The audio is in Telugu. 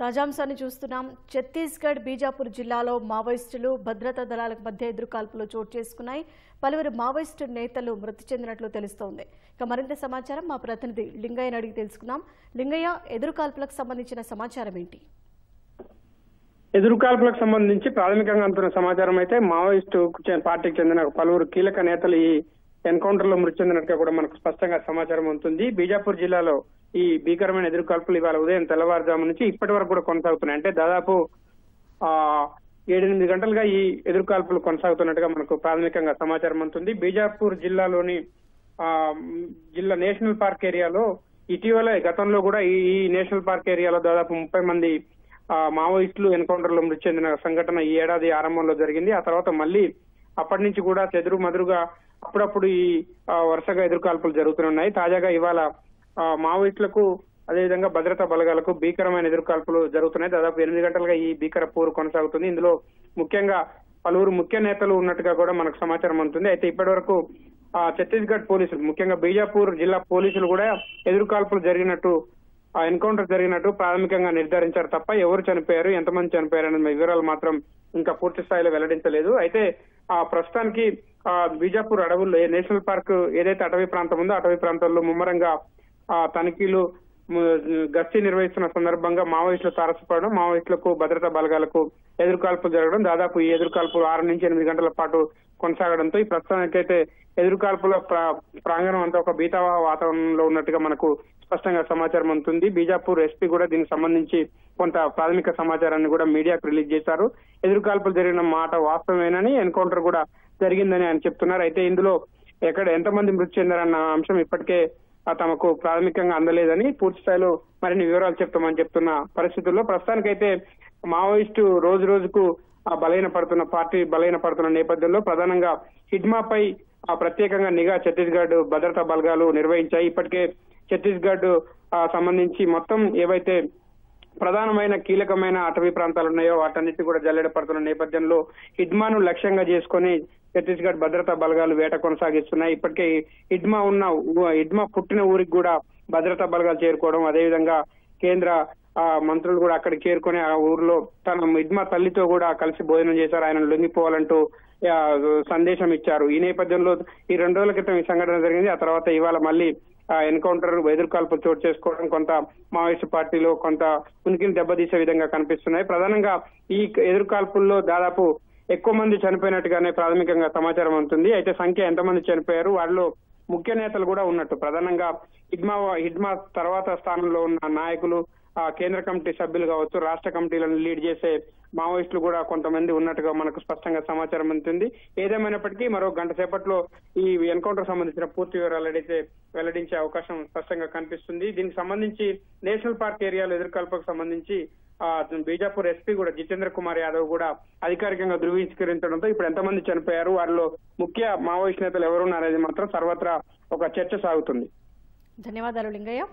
తాజాంశాన్ని చూస్తున్నాం. ఛత్తీస్గఢ్ బీజాపూర్ జిల్లాలో మావోయిస్టులు భద్రతా దళాల మధ్య ఎదురుకాల్పులు చోటు చేసుకున్నాయి. పలువురు మావోయిస్టు నేతలు మృతి చెందినట్లు తెలుస్తోంది. ఇక మరింత సమాచారం మా ప్రతినిధి లింగయ్యని అడిగి తెలుసుకుందాం. లింగయ్య, ఎదురుకాల్పులకు సంబంధించిన సమాచారం ఏంటి? ఎదురుకాల్పులకు సంబంధించి ప్రాథమికంగా అందుతున్న సమాచారం అయితే మావోయిస్టు పార్టీకి చెందిన పలువురు కీలక నేతలు ఈ ఎన్కౌంటర్ లో మృతి చెందినట్టుగా కూడా మనకు స్పష్టంగా సమాచారం ఉంటుంది. బీజాపూర్ జిల్లాలో ఈ భీకరమైన ఎదురుకాల్పులు ఇవాళ ఉదయం తెల్లవారుజాము నుంచి ఇప్పటి వరకు కూడా కొనసాగుతున్నాయి. అంటే దాదాపు 7-8 గంటలుగా ఈ ఎదురుకాల్పులు కొనసాగుతున్నట్టుగా మనకు ప్రాథమికంగా సమాచారం ఉంటుంది. బీజాపూర్ జిల్లాలోని జిల్లా నేషనల్ పార్క్ ఏరియాలో ఇటీవల గతంలో కూడా ఈ నేషనల్ పార్క్ ఏరియాలో దాదాపు 30 మంది మావోయిస్టులు ఎన్కౌంటర్ లో మృతి చెందిన సంఘటన ఈ ఏడాది ఆరంభంలో జరిగింది. ఆ తర్వాత మళ్ళీ అప్పటి నుంచి కూడా చెదురు మదురుగా అప్పుడప్పుడు ఈ వరుసగా ఎదురుకాల్పులు జరుగుతున్నాయి. తాజాగా ఇవాళ మావోయిస్టులకు అదేవిధంగా భద్రతా బలగాలకు భీకరమైన ఎదురుకాల్పులు జరుగుతున్నాయి. దాదాపు 8 గంటలుగా ఈ భీకర పోరు కొనసాగుతుంది. ఇందులో ముఖ్యంగా పలువురు ముఖ్య నేతలు ఉన్నట్టుగా కూడా మనకు సమాచారం అందుతుంది. అయితే ఇప్పటి వరకు ఛత్తీస్గఢ్ పోలీసులు, ముఖ్యంగా బీజాపూర్ జిల్లా పోలీసులు కూడా ఎదురుకాల్పులు జరిగినట్టు ఎన్కౌంటర్ జరిగినట్టు ప్రాథమికంగా నిర్ధారించారు తప్ప ఎవరు చనిపోయారు, ఎంతమంది చనిపోయారు అనే వివరాలు మాత్రం ఇంకా పూర్తి స్థాయిలో వెల్లడించలేదు. అయితే ప్రస్తుతానికి బీజాపూర్ అడవుల్లో నేషనల్ పార్క్ ఏదైతే అటవీ ప్రాంతం ఉందో అటవీ ప్రాంతాల్లో ముమ్మరంగా తనిఖీలు గస్తీ నిర్వహిస్తున్న సందర్భంగా మావోయిస్టులు తారసపడడం, మావోయిస్టులకు భద్రతా బలగాలకు ఎదురుకాల్పులు జరగడం, దాదాపు ఈ ఎదురుకాల్పులు 6 నుంచి 8 గంటల పాటు కొనసాగడంతో ఈ ప్రస్తుతానికైతే ఎదురుకాల్పుల ప్రాంగణం అంతా ఒక భీతావహ వాతావరణంలో ఉన్నట్టుగా మనకు స్పష్టంగా సమాచారం అందుతుంది. బీజాపూర్ ఎస్పీ కూడా దీనికి సంబంధించి కొంత ప్రాథమిక సమాచారాన్ని కూడా మీడియాకు రిలీజ్ చేశారు. ఎదురుకాల్పులు జరిగిన మాట వాస్తవమేనని, ఎన్కౌంటర్ కూడా జరిగిందని ఆయన చెప్తున్నారు. అయితే ఇందులో ఎంతమంది మృతి చెందారన్న అంశం ఇప్పటికే తమకు ప్రాథమికంగా అందలేదని, పూర్తి స్థాయిలో మరిన్ని వివరాలు చెప్తామని చెప్తున్న పరిస్థితుల్లో ప్రస్తుతానికైతే మావోయిస్టు రోజు రోజుకు బలహీనపడుతున్న నేపథ్యంలో ప్రధానంగా హిడ్మాపై ప్రత్యేకంగా నిఘా ఛత్తీస్గఢ్ భద్రతా బలగాలు నిర్వహించాయి. ఇప్పటికే ఛత్తీస్గఢ్ సంబంధించి మొత్తం ఏవైతే ప్రధానమైన కీలకమైన అటవీ ప్రాంతాలు ఉన్నాయో వాటన్నిటి కూడా జల్లెడ పడుతున్న నేపథ్యంలో హిడ్మాను లక్ష్యంగా చేసుకుని ఛత్తీస్గఢ్ భద్రతా బలగాలు వేట కొనసాగిస్తున్నాయి. ఇప్పటికే హిడ్మా పుట్టిన ఊరికి కూడా భద్రతా బలగాలు చేరుకోవడం, అదేవిధంగా కేంద్ర మంత్రులు కూడా అక్కడికి చేరుకుని ఆ ఊర్లో తన హిడ్మా తల్లితో కూడా కలిసి భోజనం చేశారు. ఆయన లొంగిపోవాలంటూ సందేశం ఇచ్చారు. ఈ నేపథ్యంలో ఈ 2 రోజుల క్రితం ఈ సంఘటన జరిగింది. ఆ తర్వాత ఇవాళ మళ్ళీ ఎన్కౌంటర్ ఎదురుకాల్పులు చోటు చేసుకోవడం కొంత మావోయిస్టు పార్టీలో కొంత ఉనికిని దెబ్బతీసే విధంగా కనిపిస్తున్నాయి. ప్రధానంగా ఈ ఎదురుకాల్పుల్లో దాదాపు ఎక్కువ మంది చనిపోయినట్టుగానే ప్రాథమికంగా సమాచారం ఉంటుంది. అయితే సంఖ్య ఎంతమంది చనిపోయారు, వాళ్ళలో ముఖ్య నేతలు కూడా ఉన్నట్టు, ప్రధానంగా హిడ్మా తర్వాత స్థానంలో ఉన్న నాయకులు, కేంద్ర కమిటీ సభ్యులు కావచ్చు, రాష్ట్ర కమిటీలను లీడ్ చేసే మావోయిస్టులు కూడా కొంతమంది ఉన్నట్టుగా మనకు స్పష్టంగా సమాచారం అందుతుంది. ఏదేమైనప్పటికీ మరో గంట సేపట్లో ఈ ఎన్కౌంటర్ సంబంధించిన పూర్తి వివరాలు వెల్లడించే అవకాశం స్పష్టంగా కనిపిస్తుంది. దీనికి సంబంధించి నేషనల్ పార్క్ ఏరియాలో ఎదురుకాల్పులకు సంబంధించి బీజాపూర్ ఎస్పీ కూడా జితేంద్ర కుమార్ యాదవ్ కూడా అధికారికంగా ధృవీకరించడంతో ఇప్పుడు ఎంతమంది చనిపోయారు, వారిలో ముఖ్య మావోయిస్ట్ నేతలు ఎవరున్నారనేది మాత్రం సర్వత్రా ఒక చర్చ సాగుతుంది. ధన్యవాదాలు లింగయ్య.